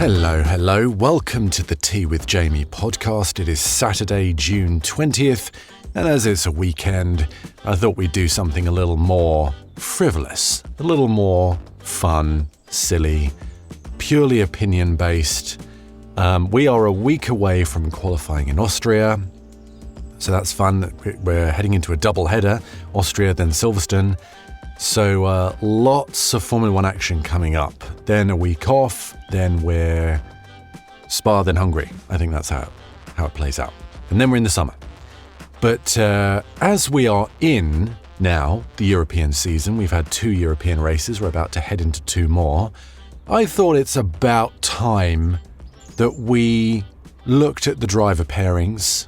Hello. Welcome to the Tea with Jamie podcast. It is Saturday, June 20th, and as it's a weekend, I thought we'd do something a little more frivolous, a little more fun, silly, purely opinion-based. We are a week away from qualifying in Austria, so that's fun. We're heading into a double header, Austria, then Silverstone. So lots of Formula One action coming up. Then a week off, then we're Spa, then Hungary. I think that's how it plays out. And then we're in the summer. But as we are in now the European season, we've had 2 European races. We're about to head into 2 more. I thought it's about time that we looked at the driver pairings.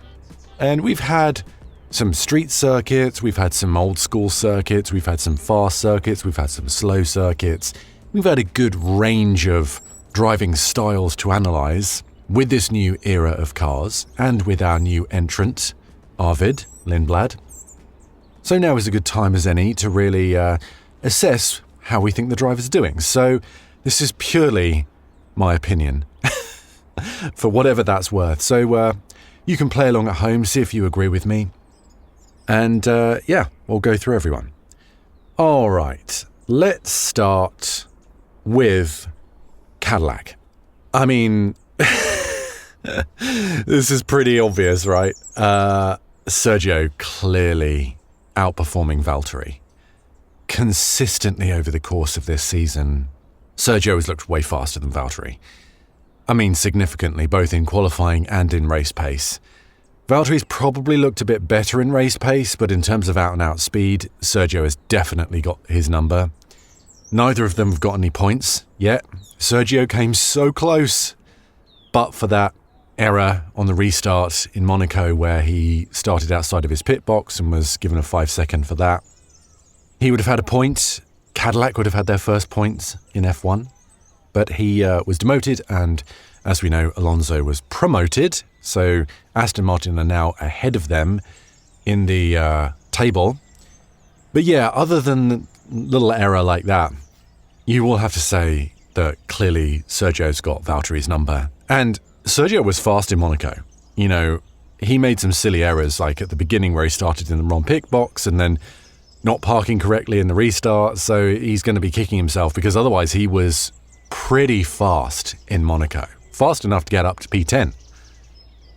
And we've had some street circuits, we've had some old school circuits, we've had some fast circuits, we've had some slow circuits. We've had a good range of driving styles to analyse with this new era of cars and with our new entrant, Arvid Lindblad. So now is a good time as any to really assess how we think the driver's doing. So this is purely my opinion, for whatever that's worth. So you can play along at home, see if you agree with me. And we'll go through everyone. All right, let's start with Cadillac. I mean, this is pretty obvious, right? Sergio clearly outperforming Valtteri. Consistently over the course of this season, Sergio has looked way faster than Valtteri. I mean, significantly, both in qualifying and in race pace. Valtteri's probably looked a bit better in race pace, but in terms of out-and-out speed, Sergio has definitely got his number. Neither of them have got any points yet. Sergio came so close, but for that error on the restart in Monaco where he started outside of his pit box and was given a 5-second for that, he would have had a point. Cadillac would have had their first points in F1, but he was demoted, and as we know, Alonso was promoted. So Aston Martin are now ahead of them in the table. But yeah, other than a little error like that, you will have to say that clearly Sergio's got Valtteri's number. And Sergio was fast in Monaco. You know, he made some silly errors, like at the beginning where he started in the wrong pit box and then not parking correctly in the restart. So he's going to be kicking himself because otherwise he was pretty fast in Monaco. Fast enough to get up to P10.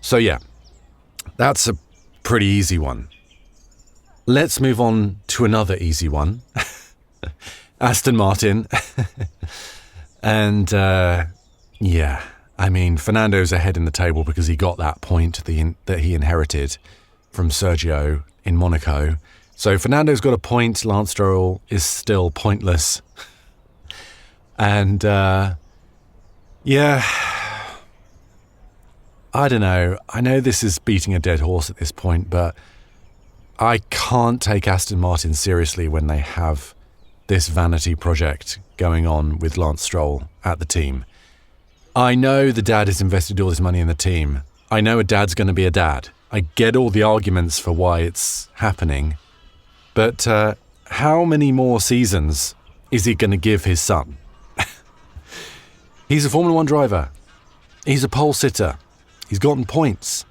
So yeah, that's a pretty easy one. Let's move on to another easy one. Aston Martin. And I mean, Fernando's ahead in the table because he got that point that he inherited from Sergio in Monaco. So Fernando's got a point, Lance Stroll is still pointless. And I don't know. I know this is beating a dead horse at this point, but I can't take Aston Martin seriously when they have this vanity project going on with Lance Stroll at the team. I know the dad has invested all his money in the team. I know a dad's going to be a dad. I get all the arguments for why it's happening. But how many more seasons is he going to give his son? He's a Formula One driver. He's a pole sitter. He's gotten points.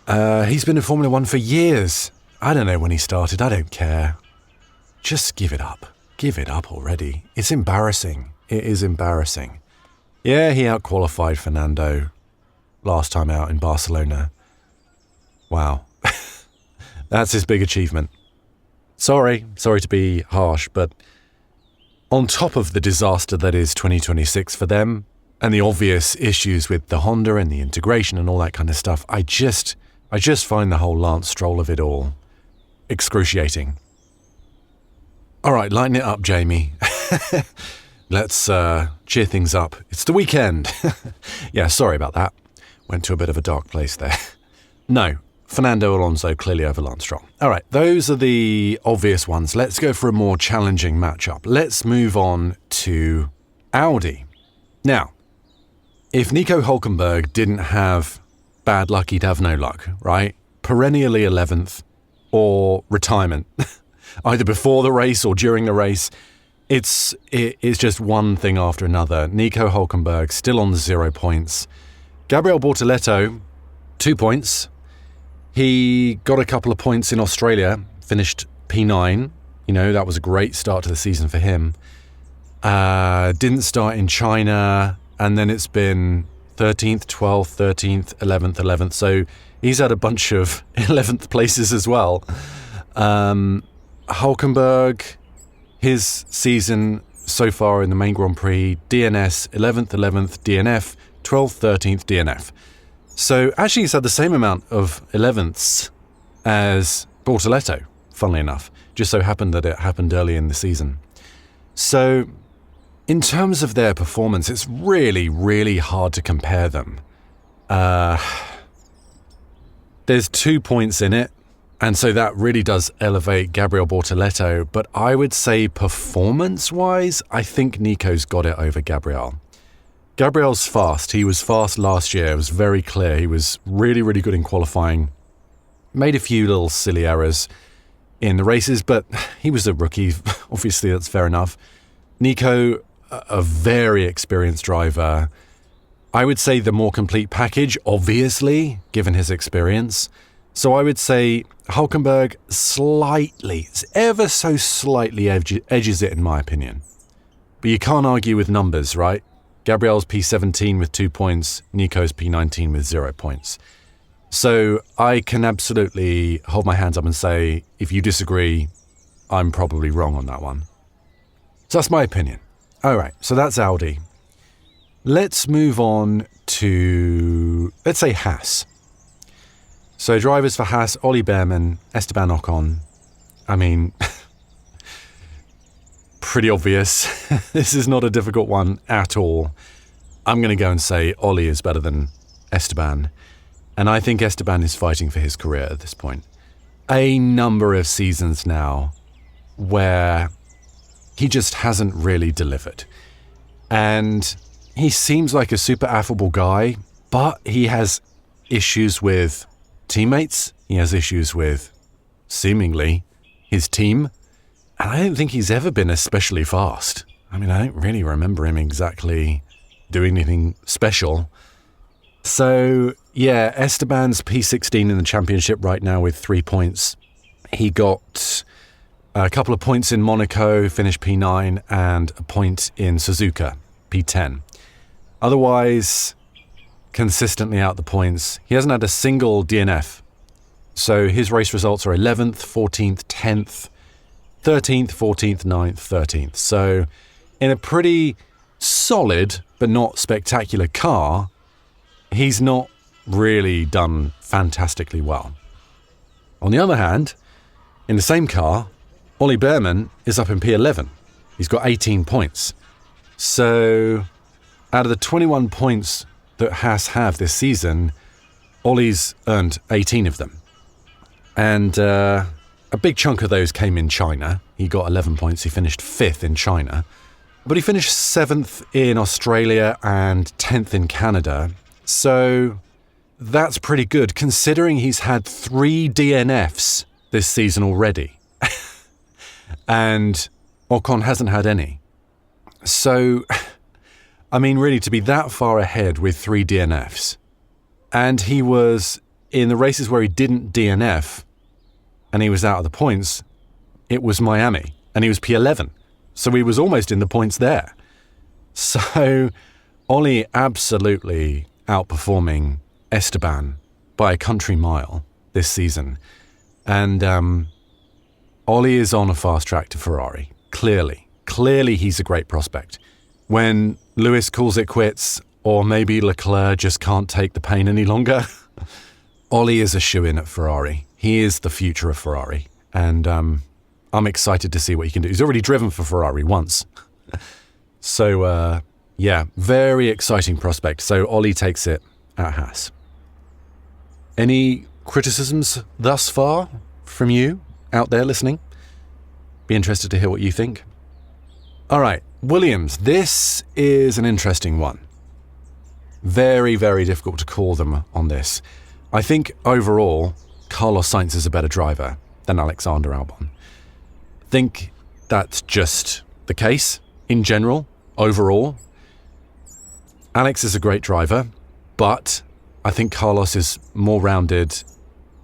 He's been in Formula One for years. I don't know when he started. I don't care. Just give it up. Give it up already. It's embarrassing. It is embarrassing. Yeah, he outqualified Fernando last time out in Barcelona. Wow. That's his big achievement. Sorry to be harsh, but on top of the disaster that is 2026 for them, and the obvious issues with the Honda and the integration and all that kind of stuff, I just find the whole Lance Stroll of it all excruciating. All right, lighten it up, Jamie. Let's cheer things up. It's the weekend. Yeah, sorry about that. Went to a bit of a dark place there. No, Fernando Alonso clearly over Lance Stroll. All right, those are the obvious ones. Let's go for a more challenging matchup. Let's move on to Audi. Now, if Nico Hülkenberg didn't have bad luck, he'd have no luck, right? Perennially 11th or retirement, either before the race or during the race. It's just one thing after another. Nico Hülkenberg still on 0 points. Gabriel Bortoleto, 2 points. He got a couple of points in Australia, finished P9. That was a great start to the season for him. Didn't start in China, and then it's been 13th, 12th, 13th, 11th. So he's had a bunch of 11th places as well. Hülkenberg, his season so far in the main Grand Prix, DNS, 11th, DNF, 12th, 13th, DNF. So actually he's had the same amount of 11ths as Bortoleto, funnily enough. Just so happened that it happened early in the season. So in terms of their performance, it's really, really hard to compare them. There's 2 points in it, and so that really does elevate Gabriel Bortoleto. But I would say performance-wise, I think Nico's got it over Gabriel. Gabriel's fast. He was fast last year. It was very clear. He was really, really good in qualifying. Made a few little silly errors in the races, but he was a rookie. Obviously, that's fair enough. Nico, a very experienced driver. I would say the more complete package, obviously, given his experience. So I would say Hülkenberg slightly, ever so slightly edges it in my opinion. But you can't argue with numbers, right? Gabriel's P17 with 2 points, Nico's P19 with 0 points. So I can absolutely hold my hands up and say, if you disagree, I'm probably wrong on that one. So that's my opinion. All right, so that's Audi. Let's move on to, let's say, Haas. So drivers for Haas, Ollie Behrman, Esteban Ocon. I mean, pretty obvious. This is not a difficult one at all. I'm going to go and say Ollie is better than Esteban. And I think Esteban is fighting for his career at this point. A number of seasons now where he just hasn't really delivered. And he seems like a super affable guy, but he has issues with teammates. He has issues with, seemingly, his team. And I don't think he's ever been especially fast. I mean, I don't really remember him exactly doing anything special. So, yeah, Esteban's P16 in the championship right now with 3 points. He got a couple of points in Monaco, finished P9, and a point in Suzuka, P10. Otherwise, consistently out the points. He hasn't had a single DNF. So his race results are 11th, 14th, 10th, 13th, 14th, 9th, 13th. So in a pretty solid but not spectacular car, he's not really done fantastically well. On the other hand, in the same car, Ollie Behrman is up in P11. He's got 18 points. So out of the 21 points that Haas have this season, Ollie's earned 18 of them. And a big chunk of those came in China. He got 11 points. He finished 5th in China. But he finished 7th in Australia and 10th in Canada. So that's pretty good, considering he's had 3 DNFs this season already. And Ocon hasn't had any. So, I mean, really, to be that far ahead with 3 DNFs, and he was in the races where he didn't DNF and he was out of the points, it was Miami, and he was P11. So he was almost in the points there. So Ollie absolutely outperforming Esteban by a country mile this season. And Ollie is on a fast track to Ferrari, clearly. Clearly he's a great prospect. When Lewis calls it quits, or maybe Leclerc just can't take the pain any longer, Ollie is a shoo-in at Ferrari. He is the future of Ferrari. And I'm excited to see what he can do. He's already driven for Ferrari once. So, yeah, very exciting prospect. So Ollie takes it at Haas. Any criticisms thus far from you out there listening? Be interested to hear what you think. All right, Williams. This is an interesting one. Very, very difficult to call them on this. I think overall, Carlos Sainz is a better driver than Alexander Albon. I think that's just the case in general, overall. Alex is a great driver, but I think Carlos is more rounded.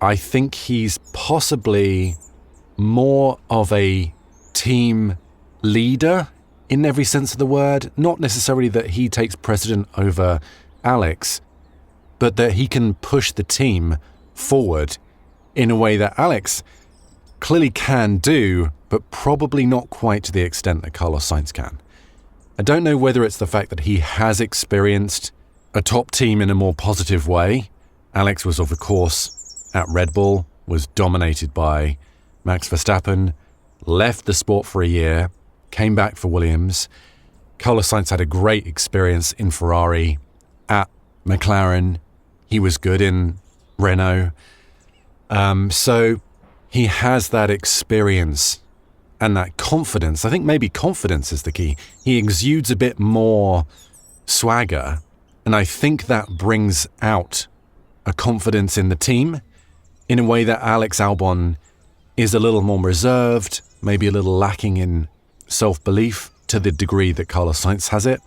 I think he's possibly more of a team leader in every sense of the word. Not necessarily that he takes precedent over Alex, but that he can push the team forward in a way that Alex clearly can do, but probably not quite to the extent that Carlos Sainz can. I don't know whether it's the fact that he has experienced a top team in a more positive way. Alex was, of course, at Red Bull, was dominated by Max Verstappen, left the sport for a year, came back for Williams. Carlos Sainz had a great experience in Ferrari, at McLaren. He was good in Renault. So he has that experience and that confidence. I think maybe confidence is the key. He exudes a bit more swagger, and I think that brings out a confidence in the team in a way that Alex Albon is a little more reserved, maybe a little lacking in self-belief to the degree that Carlos Sainz has it.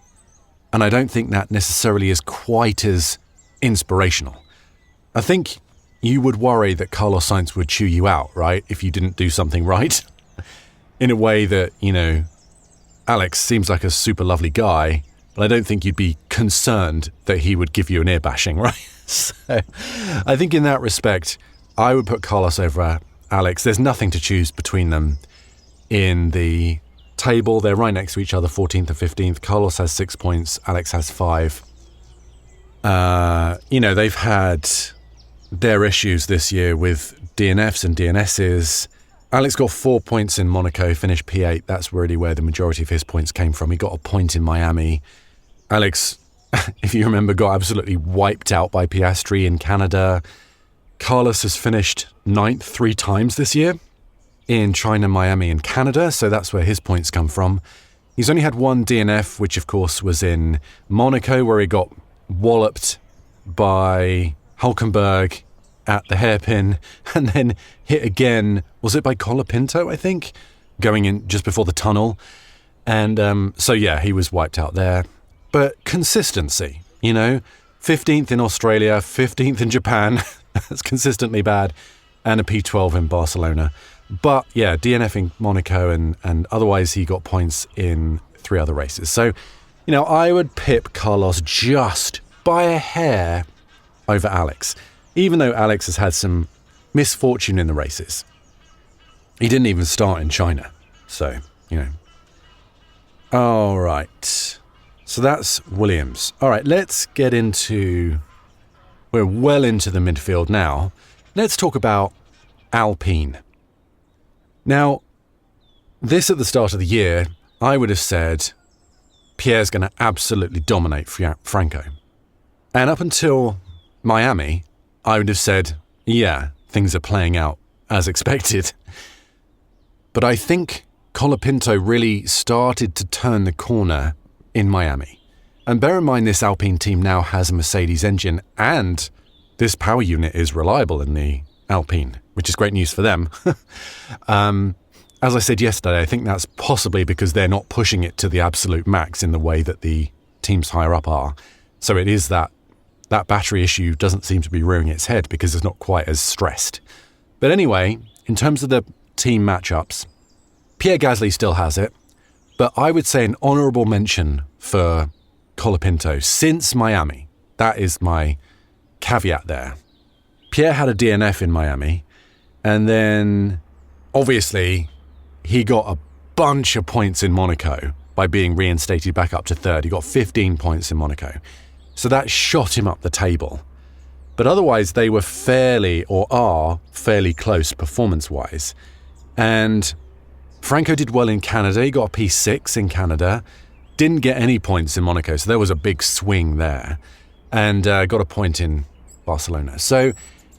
And I don't think that necessarily is quite as inspirational. I think you would worry that Carlos Sainz would chew you out, right, if you didn't do something right. In a way that, Alex seems like a super lovely guy, but I don't think you'd be concerned that he would give you an ear bashing, right? So I think in that respect, I would put Carlos over Alex. There's nothing to choose between them in the table. They're right next to each other, 14th and 15th. Carlos has 6 points. Alex has 5. They've had their issues this year with DNFs and DNSs. Alex got 4 points in Monaco, finished P8. That's really where the majority of his points came from. He got a point in Miami. Alex, if you remember, got absolutely wiped out by Piastri in Canada. Carlos has finished 9th 3 times this year in China, Miami, and Canada, so that's where his points come from. He's only had 1 DNF, which of course was in Monaco, where he got walloped by Hülkenberg at the hairpin, and then hit again, was it by Colapinto, I think, going in just before the tunnel. And so yeah, he was wiped out there. But consistency, 15th in Australia, 15th in Japan, that's consistently bad, and a P12 in Barcelona. But yeah, DNF in Monaco, and otherwise he got points in 3 other races. So, I would pip Carlos just by a hair over Alex, even though Alex has had some misfortune in the races. He didn't even start in China. So, All right. So that's Williams. All right, let's get into... We're well into the midfield now. Let's talk about Alpine. Now, this at the start of the year, I would have said Pierre's going to absolutely dominate Franco. And up until Miami, I would have said, yeah, things are playing out as expected. But I think Colapinto really started to turn the corner in Miami. And bear in mind, this Alpine team now has a Mercedes engine, and this power unit is reliable in the Alpine, which is great news for them. As I said yesterday, I think that's possibly because they're not pushing it to the absolute max in the way that the teams higher up are. So it is that battery issue doesn't seem to be rearing its head because it's not quite as stressed. But anyway, in terms of the team matchups, Pierre Gasly still has it, but I would say an honourable mention for Colapinto since Miami. That is my caveat there. Pierre had a DNF in Miami, and then obviously he got a bunch of points in Monaco by being reinstated back up to 3rd. He got 15 points in Monaco. So that shot him up the table. But otherwise they were are fairly close performance-wise. And Franco did well in Canada. He got a P6 in Canada. Didn't get any points in Monaco, so there was a big swing there. And got a point in Barcelona. So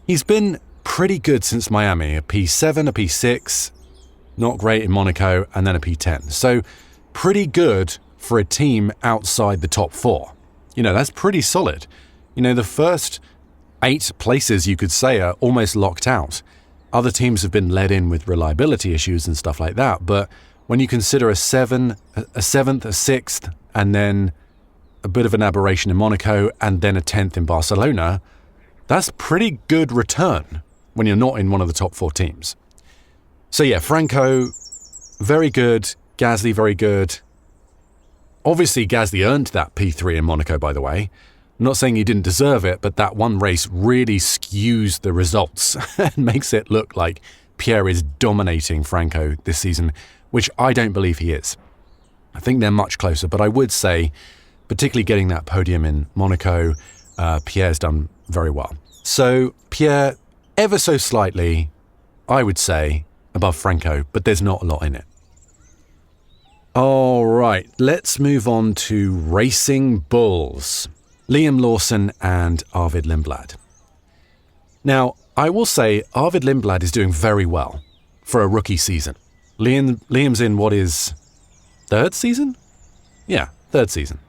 he's been pretty good since Miami. A P7, a P6, not great in Monaco, and then a P10. So pretty good for a team outside the top 4. That's pretty solid. The first 8 places, you could say, are almost locked out. Other teams have been led in with reliability issues and stuff like that, but when you consider a seventh, a sixth, and then a bit of an aberration in Monaco, and then a 10th in Barcelona, that's pretty good return when you're not in one of the top 4 teams. So yeah, Franco, very good. Gasly, very good. Obviously, Gasly earned that P3 in Monaco, by the way. I'm not saying he didn't deserve it, but that one race really skews the results and makes it look like Pierre is dominating Franco this season, which I don't believe he is. I think they're much closer, but I would say, particularly getting that podium in Monaco, Pierre's done very well. So Pierre, ever so slightly, I would say, above Franco, but there's not a lot in it. All right, let's move on to Racing Bulls. Liam Lawson and Arvid Lindblad. Now, I will say Arvid Lindblad is doing very well for a rookie season. Liam's in what is third season? Yeah, third season.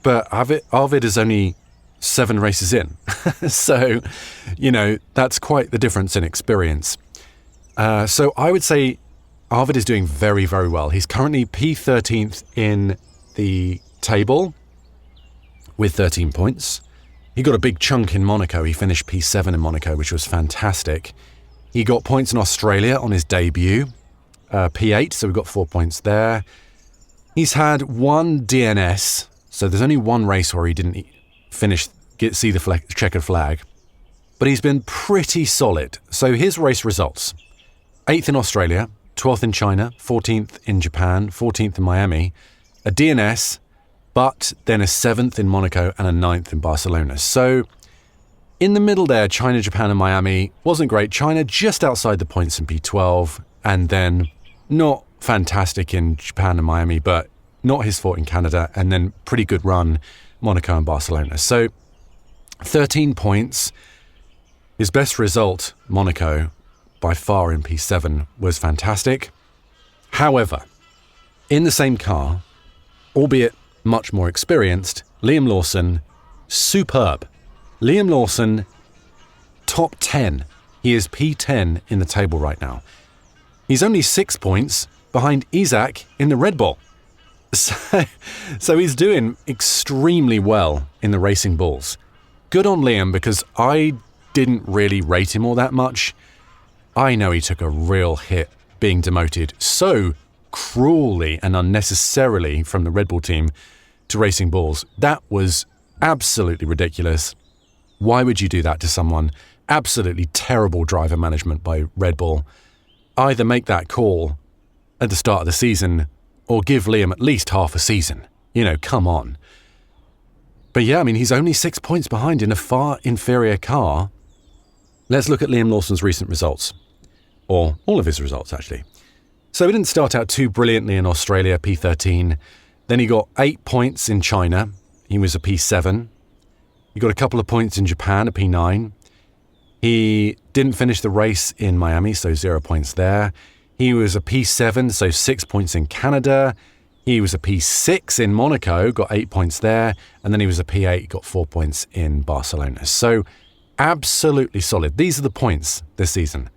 But Arvid is only 7 races in. So, that's quite the difference in experience. So I would say Arvid is doing very, very well. He's currently P13th in the table with 13 points. He got a big chunk in Monaco. He finished P7 in Monaco, which was fantastic. He got points in Australia on his debut, P8, so we got 4 points there. He's had 1 DNS, so there's only 1 race where he didn't see the checkered flag. But he's been pretty solid. So his race results: 8th in Australia, 12th in China, 14th in Japan, 14th in Miami, a DNS, but then a 7th in Monaco and a 9th in Barcelona. So in the middle there, China, Japan and Miami wasn't great. China just outside the points in P12, and then not fantastic in Japan and Miami, but not his fault in Canada, and then pretty good run, Monaco and Barcelona. So 13 points. His best result, Monaco, by far in P7, was fantastic. However, in the same car, albeit much more experienced, Liam Lawson, superb. Liam Lawson, top 10. He is P10 in the table right now. He's only 6 points behind Isaac in the Red Bull. So he's doing extremely well in the Racing Bulls. Good on Liam, because I didn't really rate him all that much. I know he took a real hit being demoted so cruelly and unnecessarily from the Red Bull team to Racing Bulls. That was absolutely ridiculous. Why would you do that to someone? Absolutely terrible driver management by Red Bull. Either make that call at the start of the season or give Liam at least half a season. Come on. But yeah, he's only 6 points behind in a far inferior car. Let's look at Liam Lawson's recent results. Or all of his results, actually. So he didn't start out too brilliantly in Australia, P13. Then he got 8 points in China. He was a P7. He got a couple of points in Japan, a P9. He didn't finish the race in Miami, so 0 points there. He was a P7, so 6 points in Canada. He was a P6 in Monaco, got 8 points there. And then he was a P8, got 4 points in Barcelona. So absolutely solid. These are the points this season.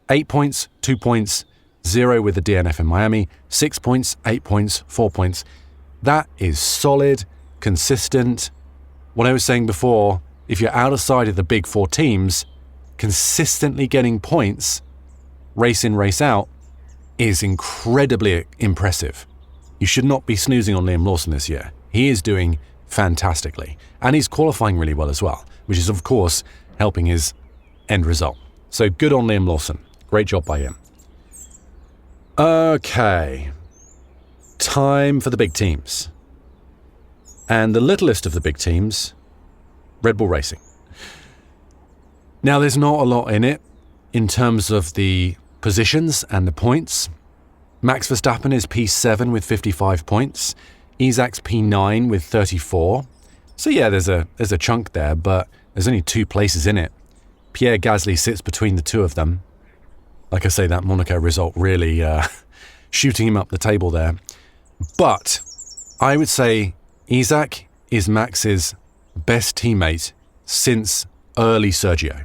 8 points, 2 points, 0 with the DNF in Miami, 6 points, 8 points, 4 points. That is solid, consistent. What I was saying before, if you're outside of the big 4 teams, consistently getting points, race in, race out, is incredibly impressive. You should not be snoozing on Liam Lawson this year. He is doing fantastically. And he's qualifying really well as well, which is, of course, helping his end result. So good on Liam Lawson. Great job by him. Okay. Time for the big teams. And the littlest of the big teams, Red Bull Racing. Now, there's not a lot in it in terms of the positions and the points. Max Verstappen is P7 with 55 points. Isaac's P9 with 34. So yeah, there's a chunk there, but there's only 2 places in it. Pierre Gasly sits between the 2 of them. Like I say, that Monaco result really shooting him up the table there. But I would say Isaac is Max's best teammate since early Sergio.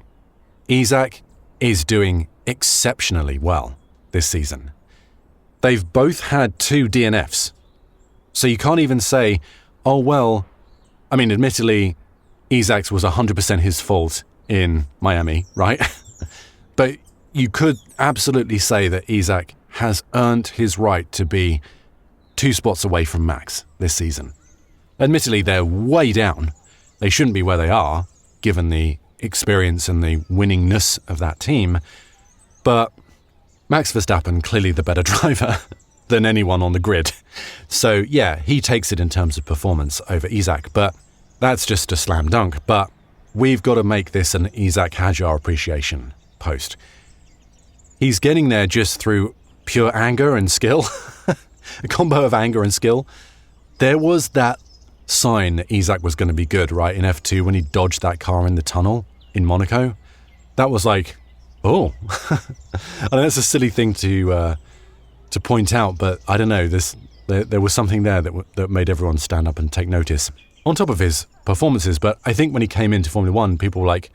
Isaac is doing exceptionally well this season. they've both had 2 DNFs. So you can't even say, oh, well, I mean, admittedly, Isak's was 100% his fault in Miami, right? But you could absolutely say that Isak has earned his right to be 2 spots away from Max this season. Admittedly, they're way down. They shouldn't be where they are, given the experience and the winningness of that team. But Max Verstappen, clearly the better driver than anyone on the grid. So yeah, he takes it in terms of performance over Isak, but that's just a slam dunk. But we've got to make this an Isak Hadjar appreciation post. He's getting there just through pure anger and skill, a combo of anger and skill. There was that sign that Isak was going to be good, right, in F2 when he dodged that car in the tunnel in Monaco. That was like, oh, I know it's a silly thing to point out, but I don't know, there was something there that made everyone stand up and take notice. On top of his performances, but I think when he came into Formula One, people were like,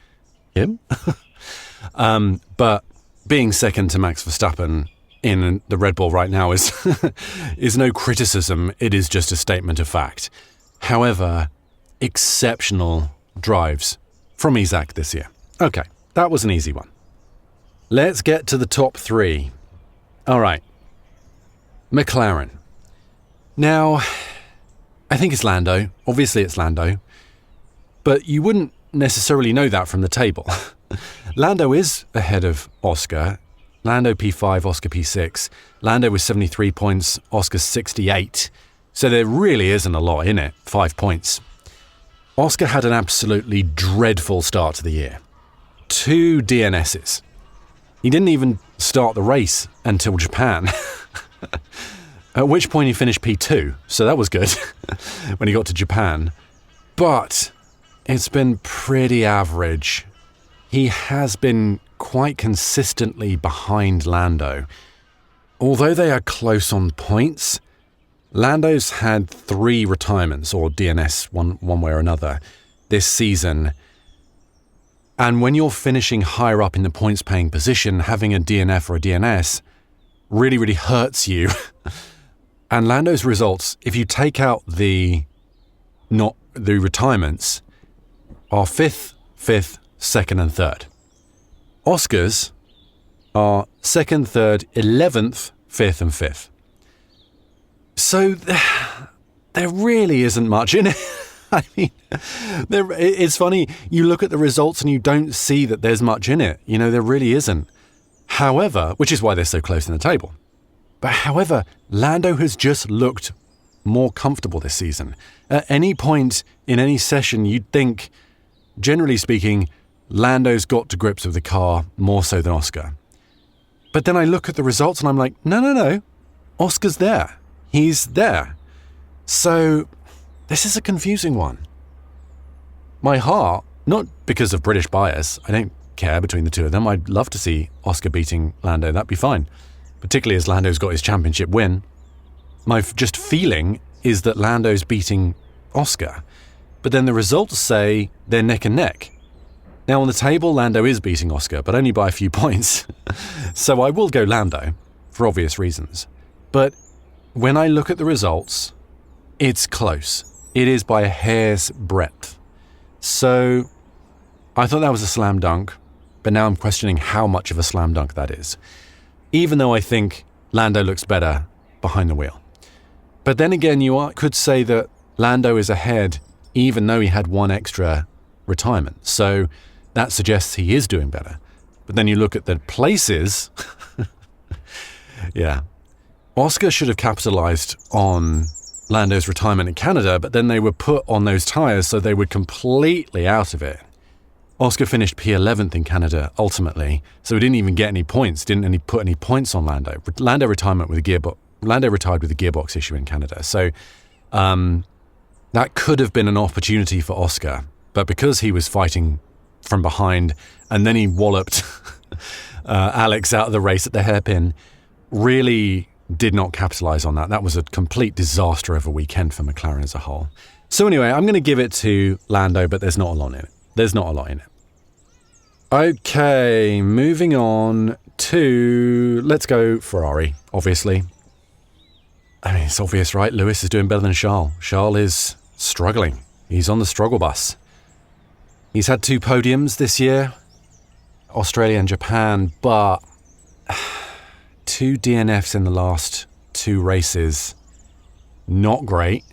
him? But being second to Max Verstappen in the Red Bull right now is no criticism, it is just a statement of fact. However, exceptional drives from Isak this year. Okay, that was an easy one. Let's get to the top 3. All right, McLaren. Now, I think it's Lando. Obviously, it's Lando. But you wouldn't necessarily know that from the table. Lando is ahead of Oscar. Lando P5, Oscar P6. Lando with 73 points, Oscar 68. So there really isn't a lot in it, 5 points. Oscar had an absolutely dreadful start to the year. 2 DNSs. He didn't even start the race until Japan. At which point he finished P2, so that was good when he got to Japan. But it's been pretty average. He has been quite consistently behind Lando. Although they are close on points, Lando's had 3 retirements, or DNS one way or another, this season. And when you're finishing higher up in the points-paying position, having a DNF or a DNS really, really hurts you. And Lando's results, if you take out the retirements, are 5th, 2nd and 3rd. Oscar's are 2nd, 3rd, 11th, 5th and 5th. So there really isn't much in it. I mean, it's funny, you look at the results and you don't see that there's much in it. You know, there really isn't. However, which is why they're so close in the table. But however, Lando has just looked more comfortable this season. At any point in any session, you'd think, generally speaking, Lando's got to grips with the car more so than Oscar. But then I look at the results and I'm like, no, Oscar's there. He's there. So this is a confusing one. My heart, not because of British bias, I don't care between the two of them. I'd love to see Oscar beating Lando. That'd be fine. Particularly as Lando's got his championship win. My just feeling is that Lando's beating Oscar. But then the results say they're neck and neck. Now on the table, Lando is beating Oscar, but only by a few points. So I will go Lando, for obvious reasons. But when I look at the results, it's close. It is by a hair's breadth. So I thought that was a slam dunk, but now I'm questioning how much of a slam dunk that is. Even though I think Lando looks better behind the wheel. But then again, you could say that Lando is ahead even though he had 1 extra retirement. So that suggests he is doing better. But then you look at the places. Yeah. Oscar should have capitalized on Lando's retirement in Canada, but then they were put on those tires, so they were completely out of it. Oscar finished P11th in Canada, ultimately, so he didn't even get any points, didn't put any points on Lando. Lando retired with a gearbox issue in Canada, so that could have been an opportunity for Oscar, but because he was fighting from behind, and then he walloped Alex out of the race at the hairpin, really did not capitalize on that. That was a complete disaster of a weekend for McLaren as a whole. So anyway, I'm going to give it to Lando, but there's not a lot in it. Okay, moving on to, let's go Ferrari, obviously. I mean, it's obvious, right? Lewis is doing better than Charles. Charles is struggling. He's on the struggle bus. He's had 2 podiums this year, Australia and Japan, but 2 DNFs in the last 2 races, not great.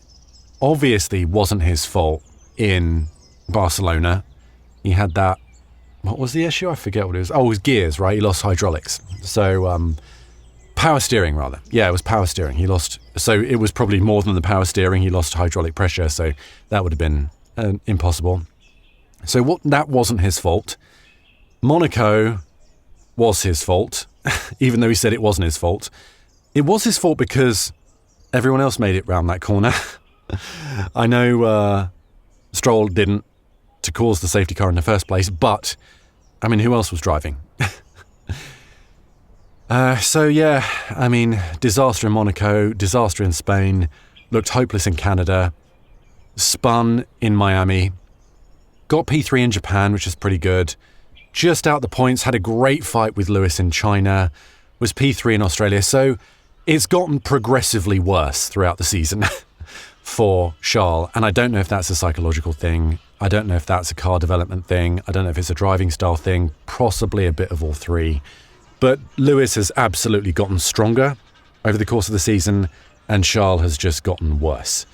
Obviously wasn't his fault in Barcelona. He had that, what was the issue? I forget what it was. Oh, it was gears, right? He lost hydraulics. So, power steering, rather. Yeah, it was power steering. He lost, so it was probably more than the power steering. He lost hydraulic pressure, so that would have been impossible. So that wasn't his fault. Monaco was his fault, even though he said it wasn't his fault. It was his fault because everyone else made it round that corner. I know Stroll didn't to cause the safety car in the first place, but, I mean, who else was driving? So, yeah, I mean, disaster in Monaco, disaster in Spain, looked hopeless in Canada, spun in Miami, got P3 in Japan, which is pretty good, just out the points, had a great fight with Lewis in China, was P3 in Australia, so it's gotten progressively worse throughout the season for Charles, and I don't know if that's a psychological thing, I don't know if that's a car development thing, I don't know if it's a driving style thing, possibly a bit of all three. But Lewis has absolutely gotten stronger over the course of the season, and Charles has just gotten worse.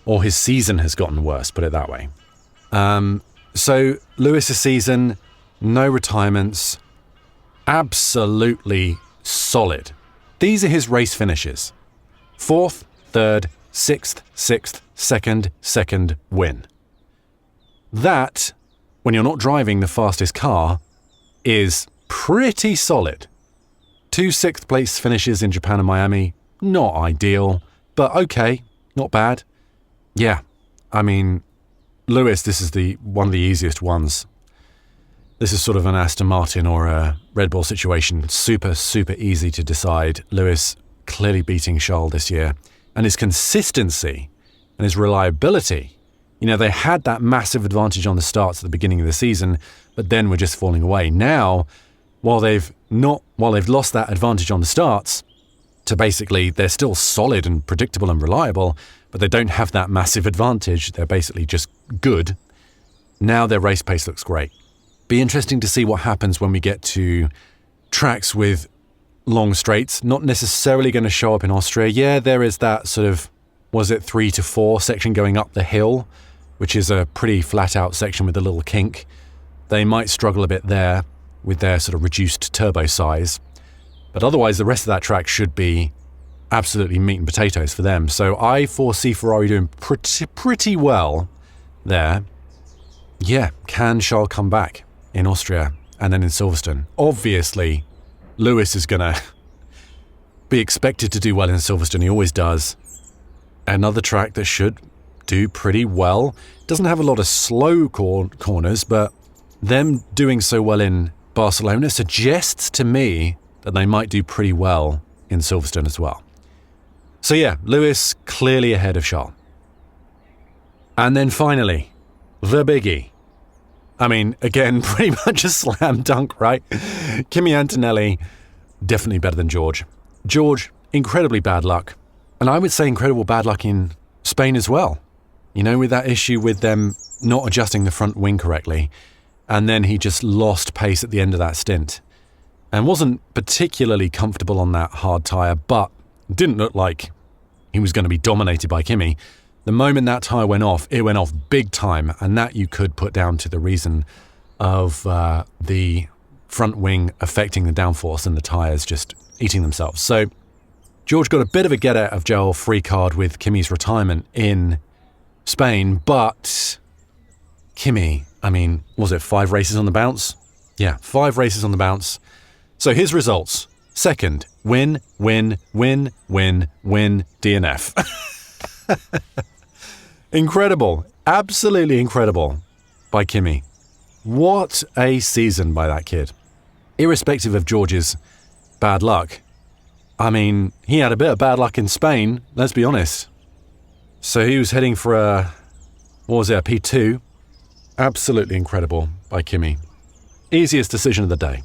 Or his season has gotten worse, put it that way. So Lewis's season, no retirements, absolutely solid. These are his race finishes. 4th, 3rd, 6th, 6th, 2nd, 2nd, win. That, when you're not driving the fastest car, is pretty solid. 2 6th place finishes in Japan and Miami, not ideal, but okay, not bad. Yeah, I mean, Lewis, this is one of the easiest ones. This is sort of an Aston Martin or a Red Bull situation. Super, super easy to decide. Lewis clearly beating Charles this year. And his consistency and his reliability. You know, they had that massive advantage on the starts at the beginning of the season, but then were just falling away. Now, while they've lost that advantage on the starts, to basically they're still solid and predictable and reliable, but they don't have that massive advantage. They're basically just good. Now their race pace looks great. Be interesting to see what happens when we get to tracks with long straights. Not necessarily going to show up in Austria. Yeah, there is that sort of, was it 3 to 4 section going up the hill, which is a pretty flat out section with a little kink. They might struggle a bit there with their sort of reduced turbo size. But otherwise, the rest of that track should be absolutely meat and potatoes for them. So I foresee Ferrari doing pretty well there. Yeah, can Charles come back in Austria and then in Silverstone? Obviously, Lewis is going to be expected to do well in Silverstone. He always does. Another track that should do pretty well. Doesn't have a lot of slow corners, but them doing so well in Barcelona suggests to me that they might do pretty well in Silverstone as well. So yeah, Lewis clearly ahead of Charles. And then finally, the biggie. I mean, again, pretty much a slam dunk, right? Kimi Antonelli, definitely better than George. George, incredibly bad luck. And I would say incredible bad luck in Spain as well. You know, with that issue with them not adjusting the front wing correctly. And then he just lost pace at the end of that stint. And wasn't particularly comfortable on that hard tyre, but didn't look like he was going to be dominated by Kimi. The moment that tyre went off, it went off big time, and that you could put down to the reason of the front wing affecting the downforce and the tyres just eating themselves. So George got a bit of a get out of jail free card with Kimi's retirement in Spain, but Kimi, I mean, was it 5 races on the bounce? Yeah, 5 races on the bounce. So his results: 2nd, win, DNF. Incredible. Absolutely incredible by Kimi. What a season by that kid. Irrespective of George's bad luck. I mean, he had a bit of bad luck in Spain, let's be honest. So he was heading for a P2. Absolutely incredible by Kimi. Easiest decision of the day.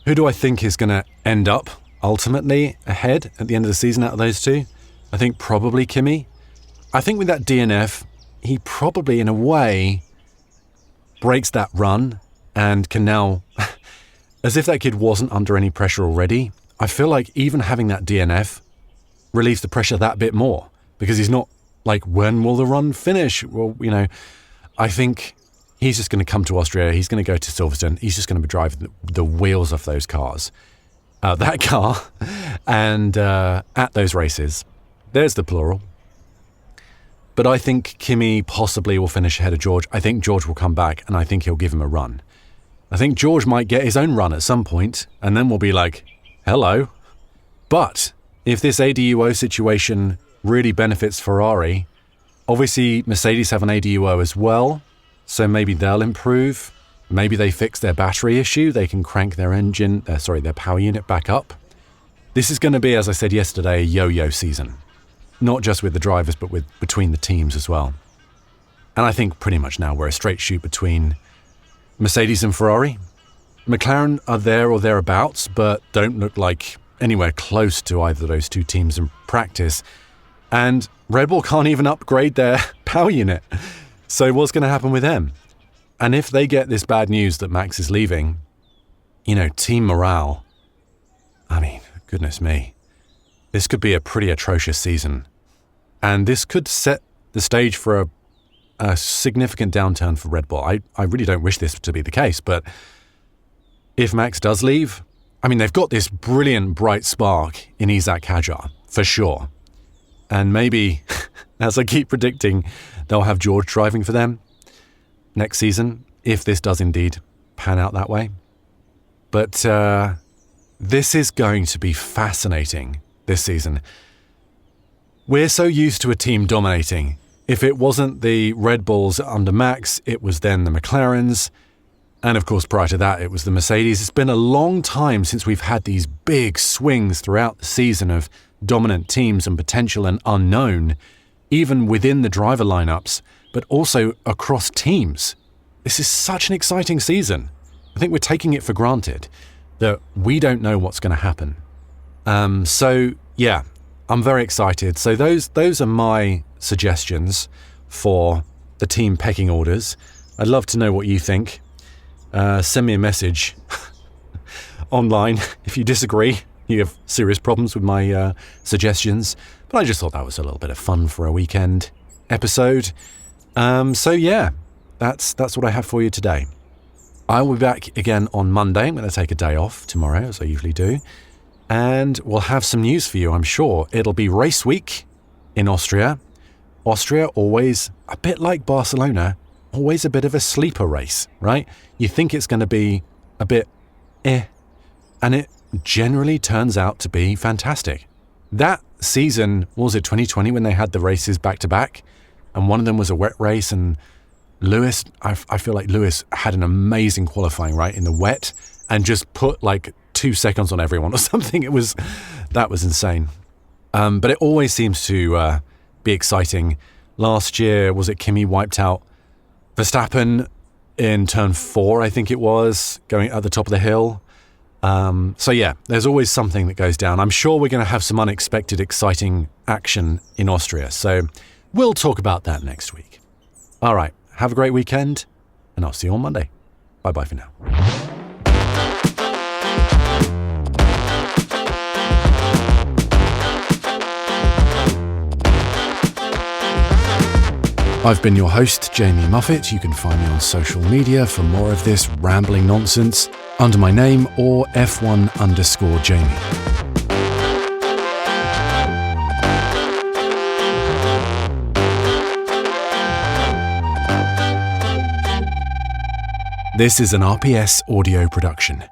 Who do I think is going to end up ultimately ahead at the end of the season out of those two? I think probably Kimi. I think with that DNF, he probably, in a way, breaks that run and can now, as if that kid wasn't under any pressure already, I feel like even having that DNF relieves the pressure that bit more, because he's not like, when will the run finish? Well, I think he's just going to come to Austria. He's going to go to Silverstone. He's just going to be driving the wheels off those cars, that car, and at those races. There's the plural. But I think Kimi possibly will finish ahead of George. I think George will come back, and I think he'll give him a run. I think George might get his own run at some point, and then we'll be like, hello. But if this ADUO situation really benefits Ferrari, obviously Mercedes have an ADUO as well, so maybe they'll improve. Maybe they fix their battery issue. They can crank their their power unit back up. This is going to be, as I said yesterday, a yo-yo season. Not just with the drivers, but between the teams as well. And I think pretty much now we're a straight shoot between Mercedes and Ferrari. McLaren are there or thereabouts, but don't look like anywhere close to either of those two teams in practice. And Red Bull can't even upgrade their power unit. So what's going to happen with them? And if they get this bad news that Max is leaving, team morale, I mean, goodness me, this could be a pretty atrocious season. And this could set the stage for a significant downturn for Red Bull. I really don't wish this to be the case, but if Max does leave, I mean, they've got this brilliant bright spark in Isaac Hadjar, for sure. And maybe, as I keep predicting, they'll have George driving for them next season, if this does indeed pan out that way. But this is going to be fascinating this season. We're so used to a team dominating. If it wasn't the Red Bulls under Max, it was then the McLarens. And of course, prior to that, it was the Mercedes. It's been a long time since we've had these big swings throughout the season of dominant teams and potential and unknown, even within the driver lineups, but also across teams. This is such an exciting season. I think we're taking it for granted that we don't know what's going to happen. Yeah, I'm very excited. So those are my suggestions for the team pecking orders. I'd love to know what you think. Send me a message online if you disagree. You have serious problems with my suggestions. But I just thought that was a little bit of fun for a weekend episode. Yeah, that's what I have for you today. I will be back again on Monday. I'm going to take a day off tomorrow, as I usually do. And we'll have some news for you, I'm sure. It'll be race week in Austria. Austria, always a bit like Barcelona, always a bit of a sleeper race, right? You think it's going to be a bit and it generally turns out to be fantastic. That season, was it 2020 when they had the races back to back? And one of them was a wet race, and Lewis, I feel like Lewis had an amazing qualifying, right, in the wet, and just put like 2 seconds on everyone or something. That was insane. But it always seems to be exciting. Last year, was it Kimi wiped out Verstappen in turn 4, I think it was, going at the top of the hill. Yeah, there's always something that goes down. I'm sure we're going to have some unexpected, exciting action in Austria. So we'll talk about that next week. All right, have a great weekend, and I'll see you on Monday. Bye-bye for now. I've been your host, Jamie Muffett. You can find me on social media for more of this rambling nonsense under my name or F1_Jamie. This is an RPS audio production.